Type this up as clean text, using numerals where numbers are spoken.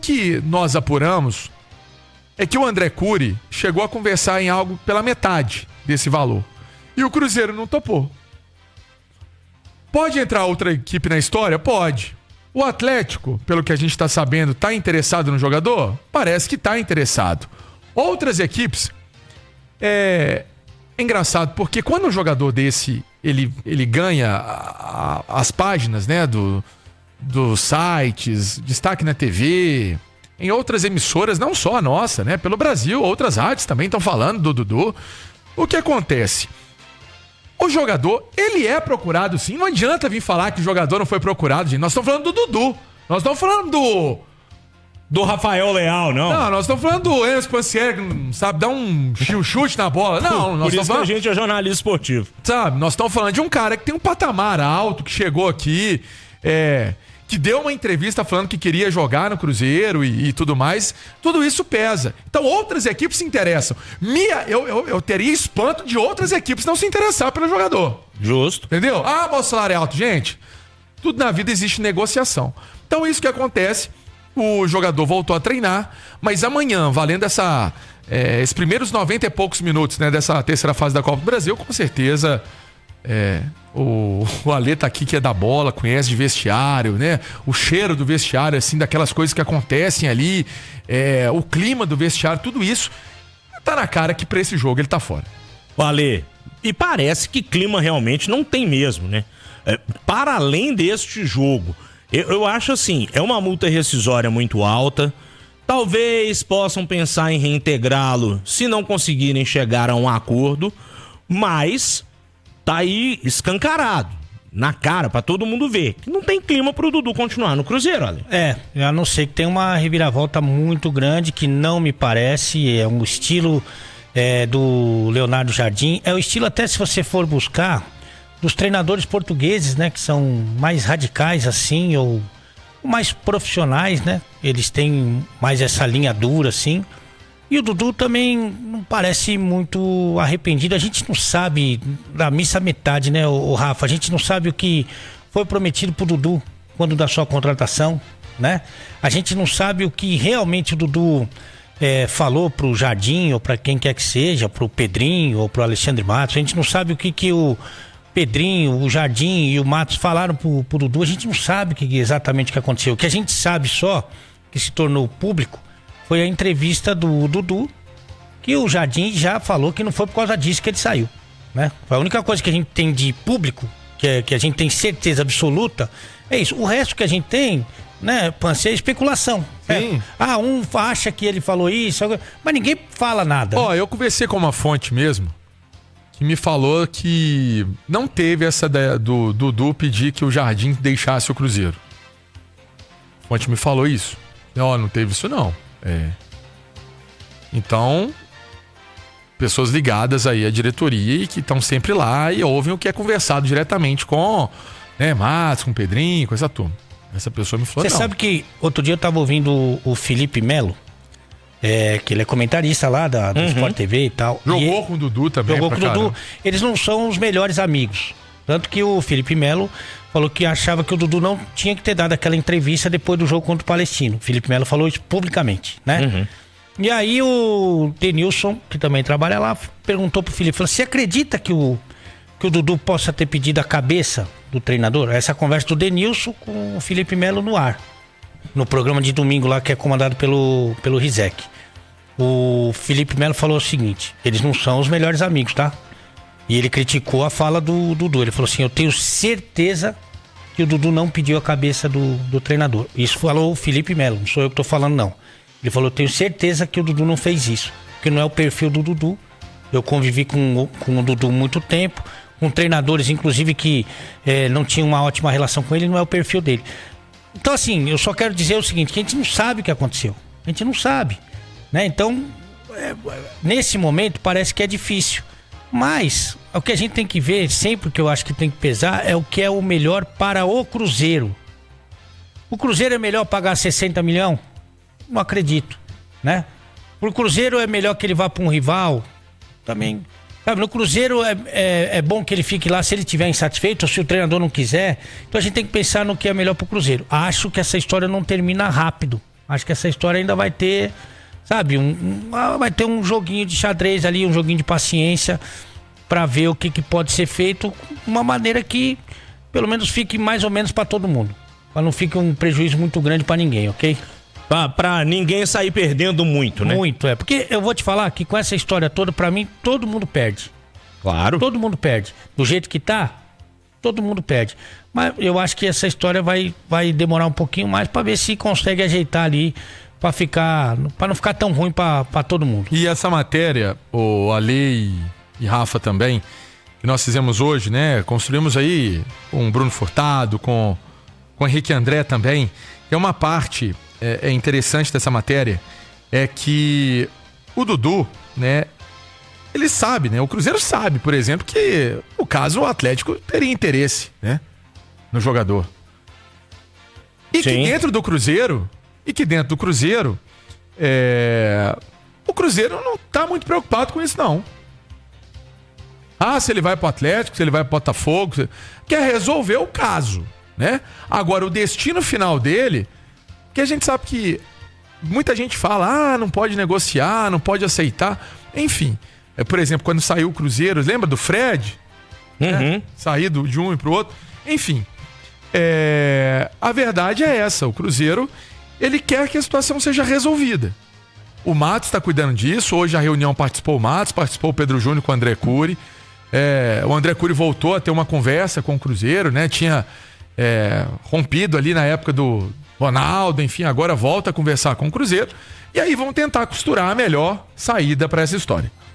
que nós apuramos é que o André Cury chegou a conversar em algo pela metade desse valor. E o Cruzeiro não topou. Pode entrar outra equipe na história? Pode. O Atlético, pelo que a gente está sabendo, está interessado no jogador? Parece que está interessado. Outras equipes... É engraçado, porque quando um jogador desse, ele ganha as páginas, né, dos sites, destaque na TV, em outras emissoras, não só a nossa, né, pelo Brasil, outras rádios também estão falando do Dudu. O que acontece? O jogador, ele é procurado sim, não adianta vir falar que o jogador não foi procurado, gente. Nós estamos falando do Dudu, nós estamos falando do Rafael Leal, não? Não, nós estamos falando do Enes Pansier, que não sabe dar um chute na bola. Não, nós Por isso falando... que a gente é jornalista esportivo. Sabe, nós estamos falando de um cara que tem um patamar alto, que chegou aqui, que deu uma entrevista falando que queria jogar no Cruzeiro e tudo mais. Tudo isso pesa. Então outras equipes se interessam. Eu teria espanto de outras equipes não se interessar pelo jogador. Justo. Entendeu? Ah, mas o salário é alto. Gente, tudo na vida existe negociação. Então isso que acontece... O jogador voltou a treinar, mas amanhã, valendo esses primeiros 90 e poucos minutos, né, dessa terceira fase da Copa do Brasil, com certeza o Alê tá aqui que é da bola, conhece de vestiário, né? O cheiro do vestiário, assim, daquelas coisas que acontecem ali, o clima do vestiário, tudo isso tá na cara que pra esse jogo ele tá fora. O Alê, e parece que clima realmente não tem mesmo, né? Para além deste jogo... Eu acho assim, é uma multa rescisória muito alta. Talvez possam pensar em reintegrá-lo se não conseguirem chegar a um acordo, mas tá aí escancarado, na cara, pra todo mundo ver, que não tem clima pro Dudu continuar no Cruzeiro, olha. A não ser que tem uma reviravolta muito grande, que não me parece, é um estilo do Leonardo Jardim, é o estilo até se você for buscar... dos treinadores portugueses, né, que são mais radicais assim, ou mais profissionais, né? Eles têm mais essa linha dura assim. E o Dudu também não parece muito arrependido. A gente não sabe da missa metade, né, o Rafa? A gente não sabe o que foi prometido pro Dudu quando da sua contratação, né? A gente não sabe o que realmente o Dudu falou pro Jardim, ou para quem quer que seja, pro Pedrinho ou pro Alexandre Matos. A gente não sabe o que o Pedrinho, o Jardim e o Matos falaram pro Dudu. A gente não sabe exatamente o que aconteceu. O que a gente sabe só, que se tornou público, foi a entrevista do Dudu, que o Jardim já falou que não foi por causa disso que ele saiu, né? A única coisa que a gente tem de público, que a gente tem certeza absoluta, é isso. O resto que a gente tem, né, Panse, é especulação. Sim. Um acha que ele falou isso, mas ninguém fala nada. Eu conversei com uma fonte mesmo, que me falou que não teve essa ideia do Dudu pedir que o Jardim deixasse o Cruzeiro. A fonte me falou isso. Não teve isso não. Então, pessoas ligadas aí à diretoria e que estão sempre lá e ouvem o que é conversado diretamente com Matos, com o Pedrinho, com essa turma. Essa pessoa me falou. Você sabe que outro dia eu tava ouvindo o Felipe Melo, que ele é comentarista lá do Sport TV e tal. Jogou com o Dudu também. Jogou com o Dudu. Eles não são os melhores amigos. Tanto que o Felipe Melo falou que achava que o Dudu não tinha que ter dado aquela entrevista depois do jogo contra o Palestino. O Felipe Melo falou isso publicamente, né? E aí o Denilson, que também trabalha lá, perguntou pro Felipe, falou: você acredita que o Dudu possa ter pedido a cabeça do treinador? Essa conversa do Denilson com o Felipe Melo no ar, no programa de domingo lá, que é comandado pelo Rizek. O Felipe Melo falou o seguinte: eles não são os melhores amigos, tá? E ele criticou a fala do Dudu. Ele falou assim: eu tenho certeza que o Dudu não pediu a cabeça do treinador. Isso falou o Felipe Melo, não sou eu que tô falando não. Ele falou: eu tenho certeza que o Dudu não fez isso, porque não é o perfil do Dudu. Eu convivi com o Dudu muito tempo, com treinadores inclusive que não tinham uma ótima relação com ele, não é o perfil dele. Então assim, eu só quero dizer o seguinte, que a gente não sabe o que aconteceu. A gente não sabe, né? Então, nesse momento parece que é difícil. Mas o que a gente tem que ver, sempre que eu acho que tem que pesar, é o que é o melhor para o Cruzeiro. O Cruzeiro é melhor pagar 60 milhões? Não acredito, né? Pro Cruzeiro é melhor que ele vá para um rival? Também. Sabe, no Cruzeiro é bom que ele fique lá se ele estiver insatisfeito ou se o treinador não quiser. Então a gente tem que pensar no que é melhor pro Cruzeiro. Acho que essa história não termina rápido, Acho que essa história ainda vai ter, sabe, vai ter um joguinho de xadrez ali, um joguinho de paciência pra ver o que pode ser feito, uma maneira que pelo menos fique mais ou menos pra todo mundo, pra não fique um prejuízo muito grande pra ninguém, ok? Pra ninguém sair perdendo muito, né? Muito, porque eu vou te falar que com essa história toda, pra mim, todo mundo perde. Claro. Todo mundo perde. Do jeito que tá, todo mundo perde. Mas eu acho que essa história vai demorar um pouquinho mais pra ver se consegue ajeitar ali, pra não ficar tão ruim pra todo mundo. E essa matéria, o Ale e Rafa também, que nós fizemos hoje, né? Construímos aí com o Bruno Furtado, com o Henrique André também. É uma parte interessante dessa matéria, é que o Dudu, né? Ele sabe, né? O Cruzeiro sabe, por exemplo, que no caso o Atlético teria interesse, né? No jogador. E Sim. que dentro do Cruzeiro, o Cruzeiro não tá muito preocupado com isso, não. Ah, se ele vai pro Atlético, se ele vai pro Botafogo, quer resolver o caso, né? Agora, o destino final dele, que a gente sabe que muita gente fala, não pode negociar, não pode aceitar, enfim. Por exemplo, quando saiu o Cruzeiro, lembra do Fred? Uhum. Né? Sair de um e pro outro. Enfim, a verdade é essa, o Cruzeiro, ele quer que a situação seja resolvida. O Matos está cuidando disso, hoje a reunião participou o Matos, participou o Pedro Júnior com o André Cury. O André Cury voltou a ter uma conversa com o Cruzeiro, né? Tinha rompido ali na época do Ronaldo, enfim, agora volta a conversar com o Cruzeiro. E aí vão tentar costurar a melhor saída para essa história.